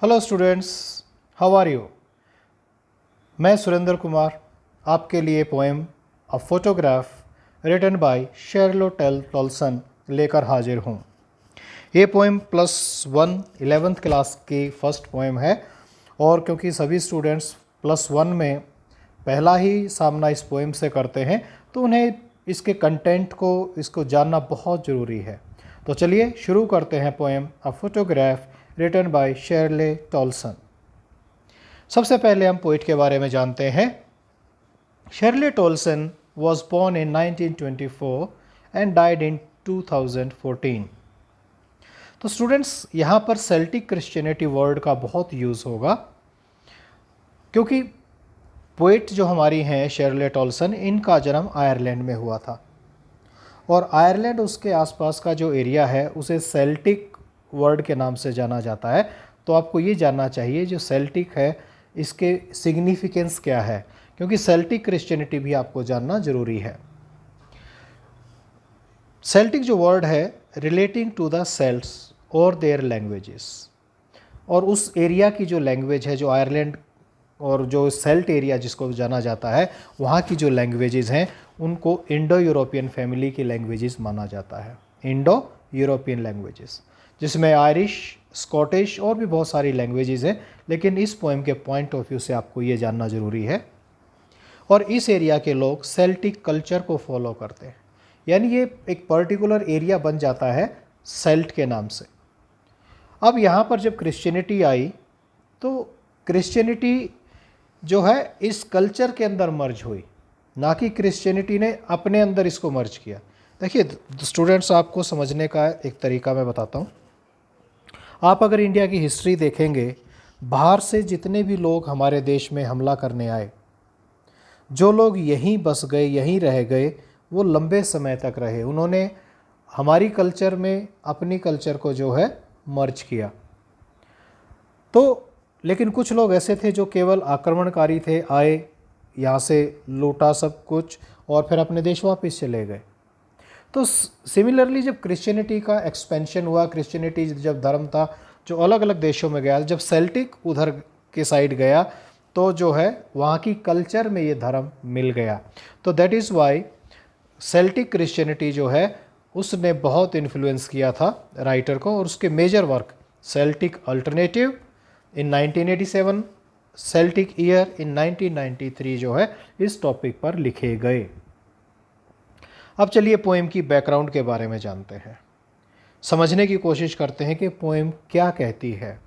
Hello students, how are you. मैं सुरेंद्र कुमार आपके लिए poem a photograph written by Shirley Toulson लेकर हाजिर हूँ। ये पोएम +1 11th क्लास की फर्स्ट पोएम है और क्योंकि सभी स्टूडेंट्स +1 में पहला ही सामना इस पोएम से करते हैं तो उन्हें इसके कंटेंट को इसको जानना बहुत ज़रूरी है। तो चलिए शुरू करते हैं poem a photograph written by Shirley Toulson. सबसे पहले हम पोइट के बारे में जानते हैं। Shirley Toulson was born in 1924 and died in 2014। तो स्टूडेंट्स, यहाँ पर सेल्टिक क्रिश्चियनिटी वर्ड का बहुत यूज़ होगा क्योंकि पोइट जो हमारी हैं शेरले टॉल्सन, इनका जन्म आयरलैंड में हुआ था और आयरलैंड उसके आसपास का जो एरिया है उसे सेल्टिक वर्ड के नाम से जाना जाता है। तो आपको ये जानना चाहिए जो सेल्टिक है इसके सिग्निफिकेंस क्या है, क्योंकि सेल्टिक क्रिश्चियनिटी भी आपको जानना ज़रूरी है। सेल्टिक जो वर्ड है रिलेटिंग टू द सेल्ट्स और देयर लैंग्वेजेस, और उस एरिया की जो लैंग्वेज है, जो आयरलैंड और जो सेल्ट एरिया जिसको जाना जाता है, वहाँ की जो लैंग्वेजेस हैं उनको इंडो यूरोपियन फैमिली की लैंग्वेजेस माना जाता है। इंडो यूरोपियन लैंग्वेजेस जिसमें आयरिश, स्कॉटिश और भी बहुत सारी लैंग्वेजेस हैं, लेकिन इस पोएम के पॉइंट ऑफ व्यू से आपको ये जानना ज़रूरी है। और इस एरिया के लोग सेल्टिक कल्चर को फॉलो करते हैं, यानी ये एक पर्टिकुलर एरिया बन जाता है सेल्ट के नाम से। अब यहाँ पर जब क्रिश्चियनिटी आई तो क्रिश्चियनिटी जो है इस कल्चर के अंदर मर्ज हुई, ना कि क्रिश्चियनिटी ने अपने अंदर इसको मर्ज किया। देखिए स्टूडेंट्स, आपको समझने का एक तरीका मैं बताता हूँ। आप अगर इंडिया की हिस्ट्री देखेंगे, बाहर से जितने भी लोग हमारे देश में हमला करने आए, जो लोग यहीं बस गए, यहीं रह गए, वो लंबे समय तक रहे। उन्होंने हमारी कल्चर में अपनी कल्चर को जो है मर्ज किया। तो लेकिन कुछ लोग ऐसे थे जो केवल आक्रमणकारी थे, आए, यहाँ से लूटा सब कुछ और फिर अपने देश वापस चले गए। तो सिमिलरली जब क्रिश्चियनिटी का एक्सपेंशन हुआ, क्रिश्चियनिटी जब धर्म था जो अलग अलग देशों में गया, जब सेल्टिक उधर के साइड गया तो जो है वहाँ की कल्चर में ये धर्म मिल गया। तो that is why Celtic Christianity जो है उसने बहुत इन्फ्लुएंस किया था राइटर को, और उसके major work Celtic alternative in 1987, Celtic year in 1993 जो है इस टॉपिक पर लिखे गए। अब चलिए पोएम की बैकग्राउंड के बारे में जानते हैं, समझने की कोशिश करते हैं कि पोएम क्या कहती है।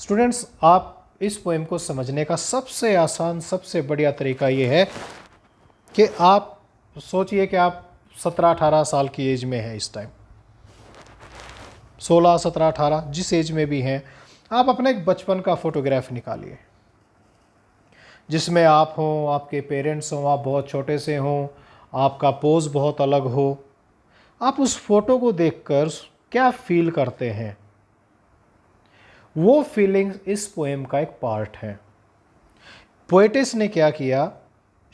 स्टूडेंट्स, आप इस पोएम को समझने का सबसे आसान, सबसे बढ़िया तरीका ये है कि आप सोचिए कि आप 17-18 साल की एज में हैं इस टाइम, 16, 17, 18 जिस एज में भी हैं, आप अपने एक बचपन का फोटोग्राफ निकालिए जिसमें आप हों, आपके पेरेंट्स हों, आप बहुत छोटे से हों, आपका पोज बहुत अलग हो। आप उस फोटो को देखकर क्या फील करते हैं, वो फीलिंग्स इस पोएम का एक पार्ट है। पोएटिस ने क्या किया,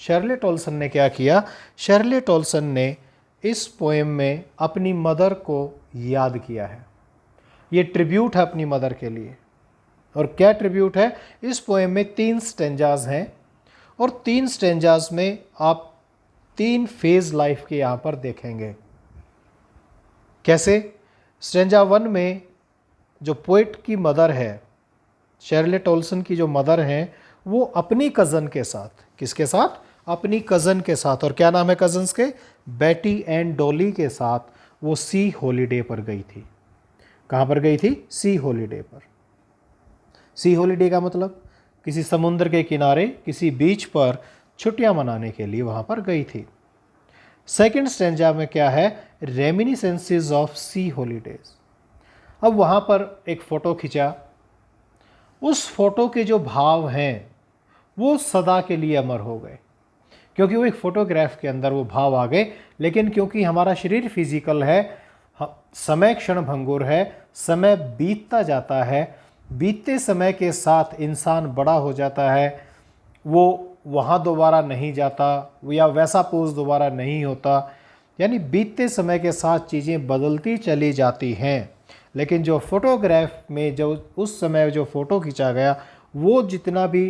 शेरले टॉल्सन ने क्या किया, शेरले टॉल्सन ने इस पोएम में अपनी मदर को याद किया है। ये ट्रिब्यूट है अपनी मदर के लिए। और क्या ट्रिब्यूट है, इस पोएम में 3 स्टेंजाज हैं और 3 स्टेंजाज में आप 3 फेज लाइफ के यहाँ पर देखेंगे। कैसे? स्टेंजा 1 में जो पोइट की मदर है, शेरले टॉल्सन की जो मदर हैं, वो अपनी कज़न के साथ, किसके साथ? अपनी कज़न के साथ। और क्या नाम है कज़न्स के? बेटी एंड डॉली के साथ वो सी हॉलीडे पर गई थी। कहाँ पर गई थी? सी हॉलीडे पर। सी हॉलीडे का मतलब किसी समुद्र के किनारे, किसी बीच पर छुट्टियां मनाने के लिए वहां पर गई थी। सेकंड स्टेंजा में क्या है? Reminiscences of C holidays. अब वहां पर एक फ़ोटो खिंचा, उस फोटो के जो भाव हैं वो सदा के लिए अमर हो गए, क्योंकि वो एक फ़ोटोग्राफ के अंदर वो भाव आ गए। लेकिन क्योंकि हमारा शरीर फिजिकल है, समय क्षण भंगुर है, समय बीतता जाता है, बीतते समय के साथ इंसान बड़ा हो जाता है, वो वहाँ दोबारा नहीं जाता, या वैसा पोज दोबारा नहीं होता, यानी बीतते समय के साथ चीज़ें बदलती चली जाती हैं। लेकिन जो फोटोग्राफ में जो उस समय जो फ़ोटो खींचा गया वो जितना भी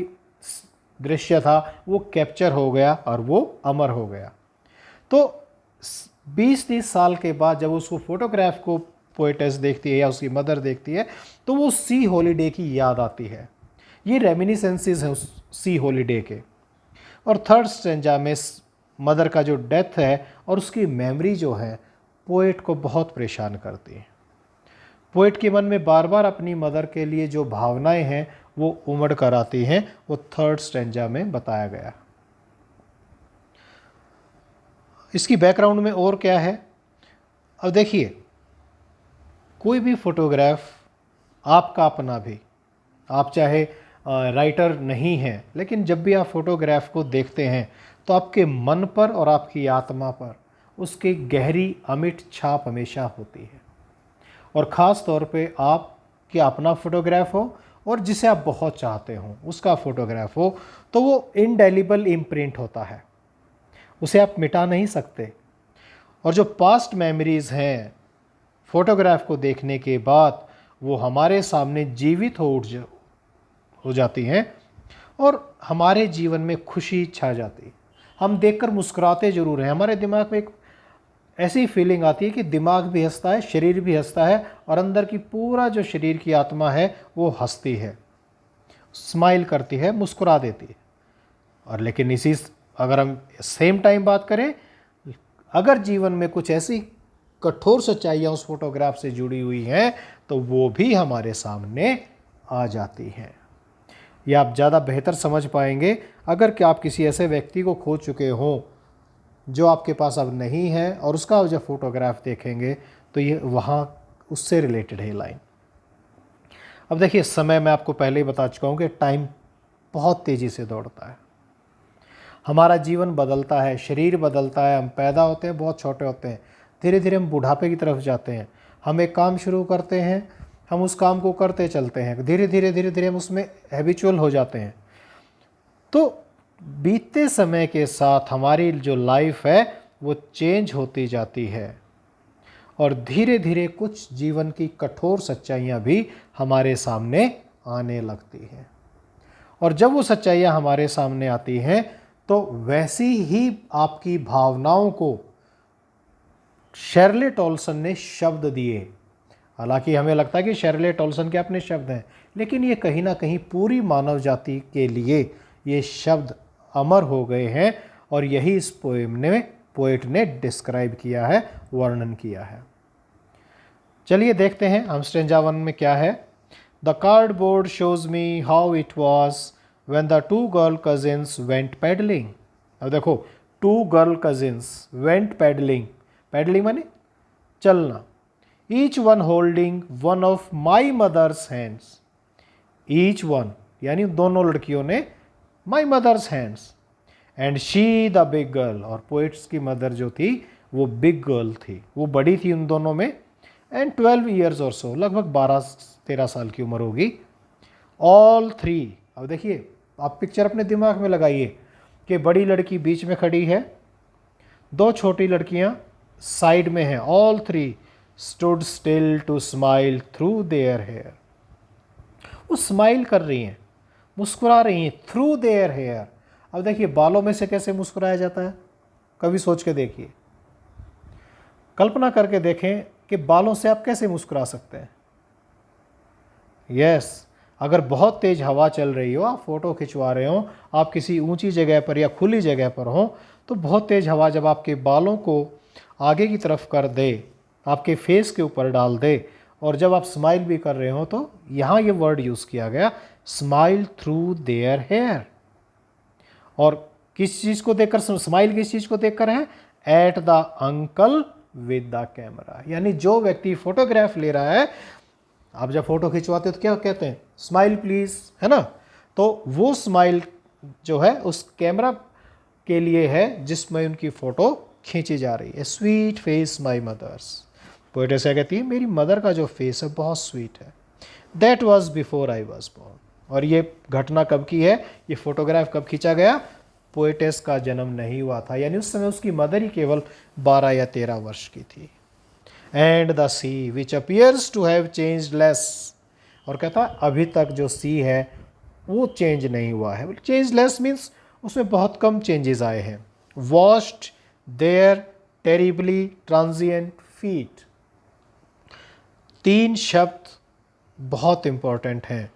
दृश्य था वो कैप्चर हो गया और वो अमर हो गया। तो 20-30 साल के बाद जब उसको फोटोग्राफ को पोएटेस देखती है या उसकी मदर देखती है तो वो सी हॉलीडे की याद आती है। ये रेमिनिसेंसेस हैं उस सी हॉलीडे के। और थर्ड स्टेंजा में मदर का जो डेथ है और उसकी मेमोरी जो है पोएट को बहुत परेशान करती है। पोएट के मन में बार बार अपनी मदर के लिए जो भावनाएं हैं वो उमड़ कर आती हैं। वो थर्ड स्टेंजा में बताया गया। इसकी बैकग्राउंड में और क्या है, अब देखिए, कोई भी फोटोग्राफ आपका अपना भी, आप चाहे राइटर नहीं हैं, लेकिन जब भी आप फोटोग्राफ को देखते हैं तो आपके मन पर और आपकी आत्मा पर उसकी गहरी अमिट छाप हमेशा होती है। और ख़ास तौर पे आपके अपना फोटोग्राफ हो और जिसे आप बहुत चाहते हो उसका फोटोग्राफ हो तो वो इनडेलिबल इम्प्रिंट होता है, उसे आप मिटा नहीं सकते। और जो पास्ट मेमोरीज़ हैं फोटोग्राफ को देखने के बाद वो हमारे सामने जीवित हो जाती हैं और हमारे जीवन में खुशी छा जाती है। हम देखकर मुस्कुराते ज़रूर हैं, हमारे दिमाग में एक ऐसी फीलिंग आती है कि दिमाग भी हंसता है, शरीर भी हंसता है और अंदर की पूरा जो शरीर की आत्मा है वो हंसती है, स्माइल करती है, मुस्कुरा देती है। और लेकिन अगर हम सेम टाइम बात करें, अगर जीवन में कुछ ऐसी कठोर सच्चाइयाँ उस फोटोग्राफ से जुड़ी हुई हैं तो वो भी हमारे सामने आ जाती हैं। ये आप ज़्यादा बेहतर समझ पाएंगे अगर कि आप किसी ऐसे व्यक्ति को खो चुके हों जो आपके पास अब नहीं है और उसका जब फोटोग्राफ देखेंगे तो ये वहाँ उससे रिलेटेड है लाइन। अब देखिए, समय मैं आपको पहले ही बता चुका हूँ कि टाइम बहुत तेज़ी से दौड़ता है। हमारा जीवन बदलता है, शरीर बदलता है, हम पैदा होते हैं बहुत छोटे होते हैं, धीरे धीरे हम बुढ़ापे की तरफ जाते हैं। हम एक काम शुरू करते हैं, हम उस काम को करते चलते हैं, धीरे धीरे हम उसमें हैबिचुअल हो जाते हैं। तो बीतते समय के साथ हमारी जो लाइफ है वो चेंज होती जाती है और धीरे धीरे कुछ जीवन की कठोर सच्चाइयाँ भी हमारे सामने आने लगती हैं। और जब वो सच्चाइयाँ हमारे सामने आती हैं तो वैसी ही आपकी भावनाओं को शेरले टॉल्सन ने शब्द दिए। हालांकि हमें लगता है कि शेरले टॉल्सन के अपने शब्द हैं, लेकिन ये कहीं ना कहीं पूरी मानव जाति के लिए ये शब्द अमर हो गए हैं और यही इस पोएट ने डिस्क्राइब किया है, वर्णन किया है। चलिए देखते हैं हम स्टेंजा 1 में क्या है। The cardboard shows me how it was when the two girl cousins went paddling. अब देखो, two girl cousins went paddling, paddling माने चलना, each one holding one of my mother's hands. Each one यानी दोनों लड़कियों ने my mother's hands, and she the big girl, और poet's की मदर जो थी वो बिग गर्ल थी, वो बड़ी थी उन दोनों में, एंड 12 ईयर्स और सो, लगभग 12-13 साल की उम्र होगी। ऑल थ्री, अब देखिए आप पिक्चर अपने दिमाग में लगाइए कि बड़ी लड़की बीच में खड़ी है, दो छोटी लड़कियां साइड में हैं। All three stood still to smile through their hair, वो स्माइल कर रही हैं, मुस्कुरा रही हैं थ्रू देयर हेयर। अब देखिए बालों में से कैसे मुस्कुराया जाता है, कभी सोच के देखिए, कल्पना करके देखें कि बालों से आप कैसे मुस्कुरा सकते हैं। यस, अगर बहुत तेज़ हवा चल रही हो, आप फ़ोटो खिंचवा रहे हो, आप किसी ऊंची जगह पर या खुली जगह पर हो, तो बहुत तेज़ हवा जब आपके बालों को आगे की तरफ कर दे, आपके फेस के ऊपर डाल दे, और जब आप स्माइल भी कर रहे हो तो यहाँ ये वर्ड यूज़ किया गया, स्माइल थ्रू देयर हेयर। और किस चीज़ को देखकर स्माइल, किस चीज़ को देखकर है, at the uncle with the camera, यानी जो व्यक्ति फोटोग्राफ ले रहा है, आप जब फोटो खिंचवाते हो तो क्या कहते हैं, स्माइल प्लीज, है ना। तो वो स्माइल जो है उस कैमरा के लिए है जिसमें उनकी फ़ोटो खींची जा रही है। Sweet face my mother's, poetess क्या कहती है, मेरी मदर का जो फेस है बहुत स्वीट है। That was before I was born, और ये घटना कब की है, ये फोटोग्राफ कब खींचा गया, पोएटेस का जन्म नहीं हुआ था, यानी उस समय उसकी मदर ही केवल 12 या 13 वर्ष की थी। And the sea which appears to have changed less, और कहता है अभी तक जो सी है वो चेंज नहीं हुआ है। चेंज लेस मीन्स उसमें बहुत कम चेंजेस आए हैं। Washed their terribly transient feet, 3 शब्द बहुत इंपॉर्टेंट हैं।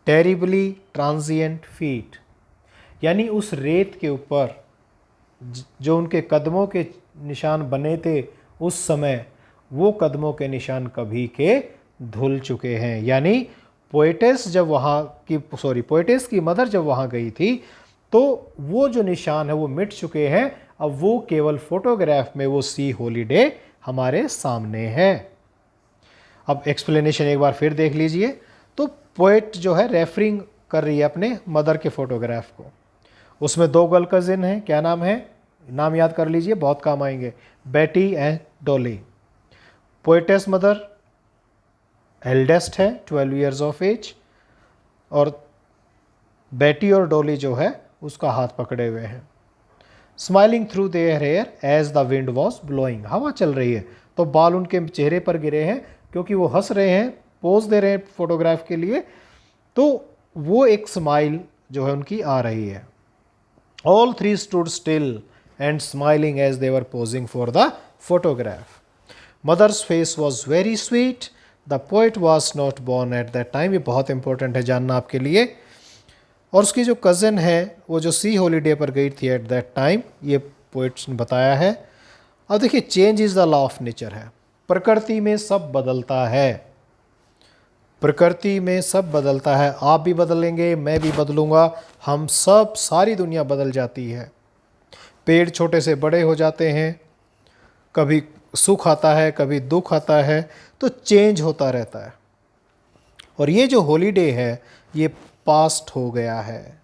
टेरिबली ट्रांजिएंट फीट यानी उस रेत के ऊपर जो उनके कदमों के निशान बने थे उस समय, वो कदमों के निशान कभी के धुल चुके हैं। यानी पोएटेस की मदर जब वहाँ गई थी तो वो जो निशान है वो मिट चुके हैं। अब वो केवल फोटोग्राफ में वो सी हॉलीडे हमारे सामने है। अब एक्सप्लेनेशन एक बार फिर देख लीजिए। तो पोएट जो है रेफरिंग कर रही है अपने मदर के फोटोग्राफ को। उसमें 2 गर्ल कजिन हैं, क्या नाम है, नाम याद कर लीजिए, बहुत काम आएंगे, बेटी and Dolly. Poetess mother eldest है, 12 ईयर्स ऑफ एज, और बेटी और डॉली जो है उसका हाथ पकड़े हुए हैं। Smiling through their hair as the wind was blowing, हवा चल रही है तो बाल उनके चेहरे पर गिरे हैं क्योंकि वो हंस रहे हैं, पोज दे रहे हैं फोटोग्राफ के लिए, तो वो एक स्माइल जो है उनकी आ रही है। All 3 stood still and smiling as they were posing for the photograph. Mother's face was very sweet, the poet was not born at that time, ये बहुत इंपॉर्टेंट है जानना आपके लिए। और उसकी जो कज़न है वो जो सी हॉलीडे पर गई थी एट दैट टाइम, ये पोएट्स ने बताया है। अब देखिए, change is the law of nature है, प्रकृति में सब बदलता है, प्रकृति में सब बदलता है। आप भी बदलेंगे, मैं भी बदलूंगा, हम सब, सारी दुनिया बदल जाती है। पेड़ छोटे से बड़े हो जाते हैं, कभी सुख आता है कभी दुख आता है, तो चेंज होता रहता है। और ये जो हॉलीडे है ये पास्ट हो गया है।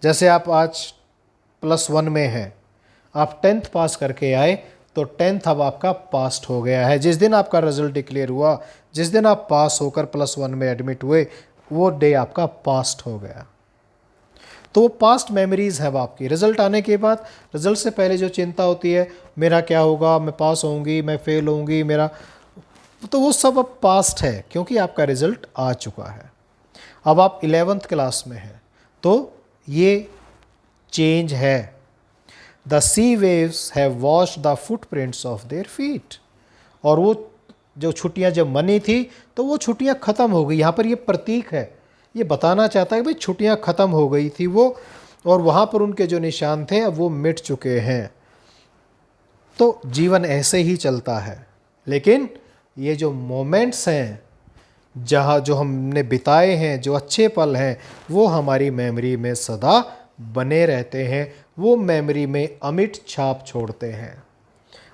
जैसे आप आज +1 में हैं, आप 10th पास करके आए तो 10th अब आपका पास्ट हो गया है। जिस दिन आपका रिजल्ट डिक्लेयर हुआ, जिस दिन आप पास होकर +1 में एडमिट हुए, वो डे आपका पास्ट हो गया। तो वो पास्ट मेमोरीज़ है आपकी। रिजल्ट आने के बाद, रिजल्ट से पहले जो चिंता होती है, मेरा क्या होगा, मैं पास होऊंगी, मैं फेल होऊंगी, मेरा, तो वो सब अब पास्ट है क्योंकि आपका रिजल्ट आ चुका है। अब आप 11th क्लास में हैं तो ये चेंज है। The sea waves have washed the footprints of their feet, और वो जो छुट्टियां जब मनी थी तो वो छुट्टियां ख़त्म हो गई। यहाँ पर ये प्रतीक है, ये बताना चाहता है कि भाई छुट्टियां ख़त्म हो गई थी वो, और वहाँ पर उनके जो निशान थे अब वो मिट चुके हैं। तो जीवन ऐसे ही चलता है, लेकिन ये जो मोमेंट्स हैं जहाँ जो हमने बिताए हैं, जो अच्छे पल हैं, वो हमारी मेमोरी में सदा बने रहते हैं, वो मेमोरी में अमिट छाप छोड़ते हैं।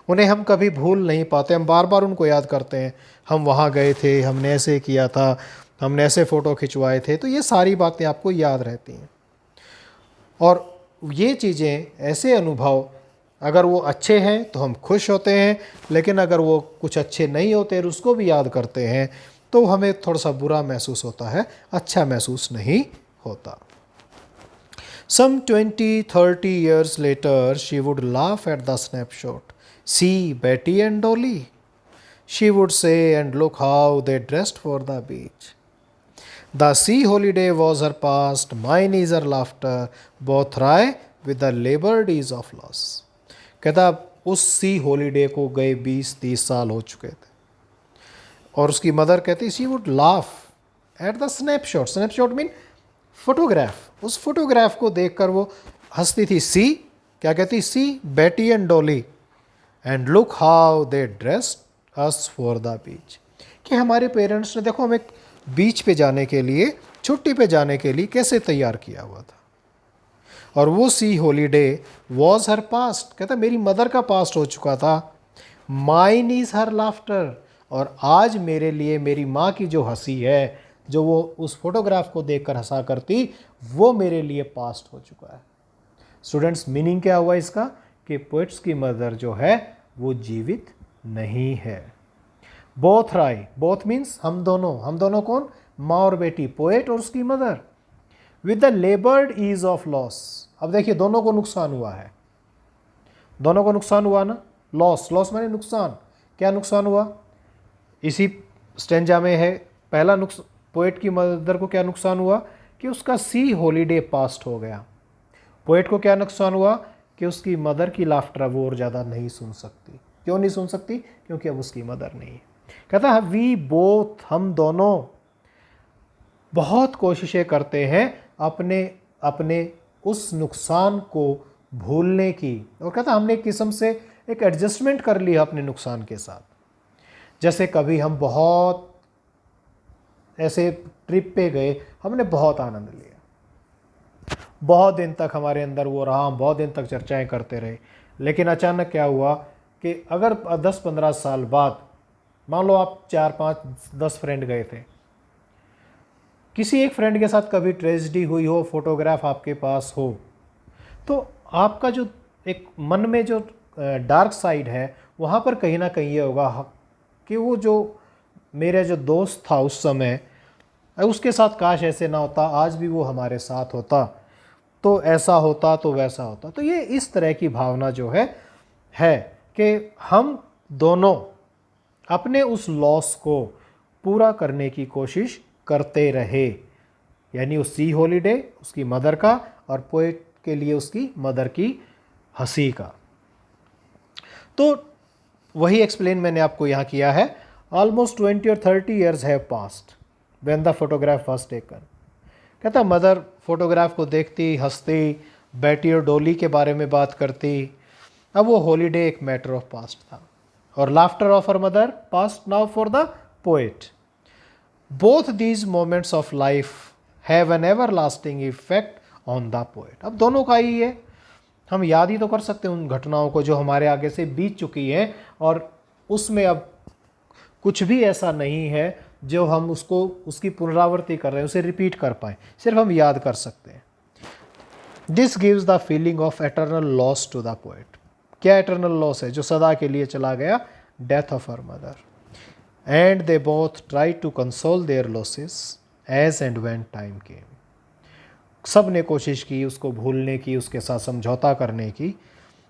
उन्हें हम कभी भूल नहीं पाते, हम बार बार उनको याद करते हैं। हम वहाँ गए थे, हमने ऐसे किया था, हमने ऐसे फ़ोटो खिंचवाए थे, तो ये सारी बातें आपको याद रहती हैं। और ये चीज़ें, ऐसे अनुभव, अगर वो अच्छे हैं तो हम खुश होते हैं, लेकिन अगर वो कुछ अच्छे नहीं होते और उसको भी याद करते हैं तो हमें थोड़ा सा बुरा महसूस होता है, अच्छा महसूस नहीं होता। Some 20-30 years later, she would laugh at the snapshot. See Betty and Dolly, she would say, and look how they dressed for the beach. The sea holiday was her past, mine is her laughter, both try with the labored ease of loss. कहता उस सी holiday को गए 20-30 साल हो चुके थे, और उसकी मदर कहती she would laugh at the snapshot. Snapshot mean photograph. उस फोटोग्राफ को देखकर वो हंसती थी। सी क्या कहती, सी बेटी and Dolly, and look how they dressed us for the beach, कि हमारे पेरेंट्स ने देखो हमें बीच पे जाने के लिए, छुट्टी पे जाने के लिए कैसे तैयार किया हुआ था। और वो सी हॉलीडे वॉज हर पास्ट, कहता मेरी मदर का पास्ट हो चुका था, माइन इज़ हर लाफ्टर, और आज मेरे लिए मेरी माँ की जो हंसी है, जो वो उस फोटोग्राफ को देखकर हंसा करती, वो मेरे लिए पास्ट हो चुका है। स्टूडेंट्स, मीनिंग क्या हुआ इसका, कि पोएट्स की मदर जो है वो जीवित नहीं है। बोथ राय, बोथ मीन्स हम दोनों, हम दोनों कौन, माँ और बेटी, पोएट और उसकी mother, with the laboured ease of loss. अब देखिए दोनों को नुकसान हुआ है, दोनों को नुकसान हुआ ना, लॉस, लॉस माने नुकसान, क्या नुकसान हुआ? इसी स्टेंजा में है पहला नुकसान, पोएट की मदर को क्या नुकसान हुआ कि उसका सी हॉलीडे पास्ट हो गया। पोएट को क्या नुकसान हुआ कि उसकी मदर की लाफ्टर वो और ज़्यादा नहीं सुन सकती। क्यों नहीं सुन सकती? क्योंकि अब उसकी मदर नहीं है। कहता है वी बोथ, हम दोनों बहुत कोशिशें करते हैं अपने अपने उस नुकसान को भूलने की, और कहता हमने एक किस्म से एक एडजस्टमेंट कर लिया अपने नुकसान के साथ। जैसे कभी हम बहुत ऐसे ट्रिप पे गए, हमने बहुत आनंद लिया, बहुत दिन तक हमारे अंदर वो रहा, हम बहुत दिन तक चर्चाएं करते रहे, लेकिन अचानक क्या हुआ कि अगर 10-15 साल बाद मान लो आप 4-5-10 फ्रेंड गए थे, किसी एक फ्रेंड के साथ कभी ट्रेजेडी हुई हो, फोटोग्राफ आपके पास हो, तो आपका जो एक मन में जो डार्क साइड है वहाँ पर कहीं ना कहीं ये होगा कि वो जो मेरा जो दोस्त था उस समय, उसके साथ काश ऐसे ना होता, आज भी वो हमारे साथ होता, तो ऐसा होता, तो वैसा होता। तो ये इस तरह की भावना जो है कि हम दोनों अपने उस लॉस को पूरा करने की कोशिश करते रहे, यानी उस सी हॉलीडे उसकी मदर का, और पोएट के लिए उसकी मदर की हंसी का। तो वही एक्सप्लेन मैंने आपको यहाँ किया है। ऑलमोस्ट 20 और 30 years have past when the photograph was taken. कहता मदर फोटोग्राफ को देखती, हंसती, बैटी और डोली के बारे में बात करती। अब वो हॉलीडे एक मैटर ऑफ पास्ट था, और laughter of her mother past now for the poet. Both these moments of life have an ever lasting effect on the poet. अब दोनों का ही है, हम याद ही तो कर सकते हैं उन घटनाओं को जो हमारे आगे से बीत चुकी हैं, और उसमें अब कुछ भी ऐसा नहीं है जो हम उसको उसकी पुनरावृत्ति कर रहे हैं, उसे रिपीट कर पाएँ, सिर्फ हम याद कर सकते हैं। This gives the feeling of eternal loss to the poet. क्या एटर्नल लॉस है? जो सदा के लिए चला गया, death of her mother. And they both try to console their losses as and when time came. सब ने कोशिश की उसको भूलने की, उसके साथ समझौता करने की।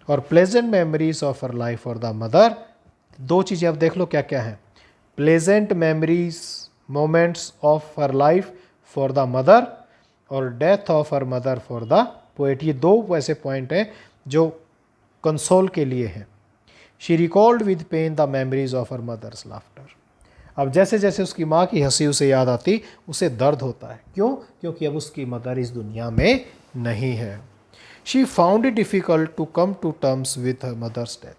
और pleasant memories of her life for the mother, दो चीज़ें अब देख लो क्या क्या है। Pleasant memories moments of her life for the mother, और death of her mother for the poet. ये दो ऐसे पॉइंट हैं जो कंसोल के लिए हैं। She recalled with pain the memories of her mother's laughter. अब जैसे जैसे उसकी माँ की हंसी उसे याद आती, उसे दर्द होता है। क्यों? क्योंकि अब उसकी मदर इस दुनिया में नहीं है। She found it difficult to come to terms with her mother's death.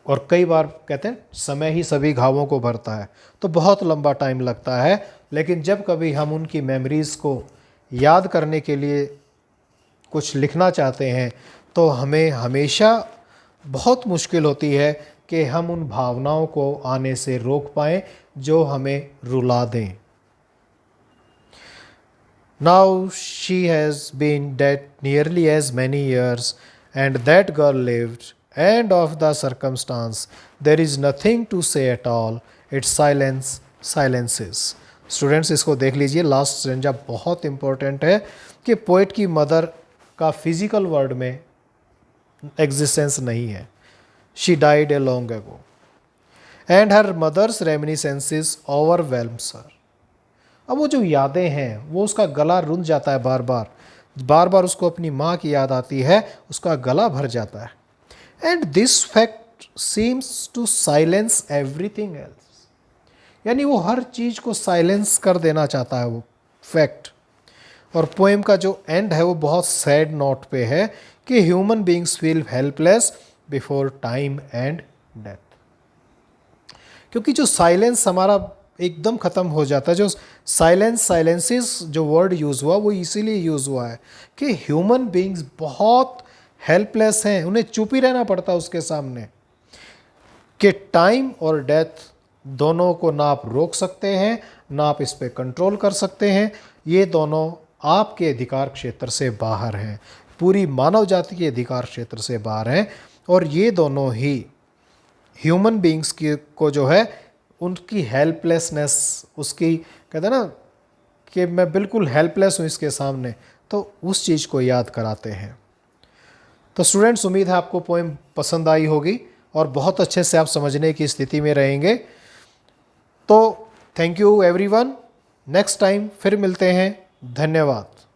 और कई बार कहते हैं समय ही सभी घावों को भरता है, तो बहुत लंबा टाइम लगता है, लेकिन जब कभी हम उनकी मेमोरीज़ को याद करने के लिए कुछ लिखना चाहते हैं, तो हमें हमेशा बहुत मुश्किल होती है कि हम उन भावनाओं को आने से रोक पाएँ जो हमें रुला दें। Now she has been dead nearly as many years, and that girl lived, and of the circumstance there is nothing to say at all. Its silence silences. Students इसको देख लीजिए, लास्ट स्ट्रेंजा बहुत इंपॉर्टेंट है कि poet की mother का physical world में existence नहीं है। She died a long ago and her mother's reminiscences overwhelms her. अब वो जो यादें हैं वो उसका गला रुंध जाता है, बार बार उसको अपनी माँ की याद आती है, उसका गला भर जाता है। And this fact seems to silence everything else. यानी वो हर चीज़ को साइलेंस कर देना चाहता है वो फैक्ट। और पोएम का जो एंड है वो बहुत सैड नोट पे है कि human beings feel helpless before time and death. क्योंकि जो साइलेंस हमारा एकदम ख़त्म हो जाता है, जो साइलेंसेस जो वर्ड यूज़ हुआ वो इसीलिए यूज़ हुआ है कि ह्यूमन बीइंग्स बहुत हेल्पलेस हैं, उन्हें चुप ही रहना पड़ता है उसके सामने, कि टाइम और डेथ दोनों को ना आप रोक सकते हैं, ना आप इस पर कंट्रोल कर सकते हैं। ये दोनों आपके अधिकार क्षेत्र से बाहर हैं, पूरी मानव जाति के अधिकार क्षेत्र से बाहर हैं। और ये दोनों ही ह्यूमन बीइंग्स की को जो है उनकी हेल्पलेसनेस, उसकी कहते हैं ना कि मैं बिल्कुल हेल्पलेस हूँ इसके सामने, तो उस चीज़ को याद कराते हैं। तो स्टूडेंट्स, उम्मीद है आपको पोएम पसंद आई होगी, और बहुत अच्छे से आप समझने की स्थिति में रहेंगे। तो thank you everyone, next time फिर मिलते हैं। धन्यवाद।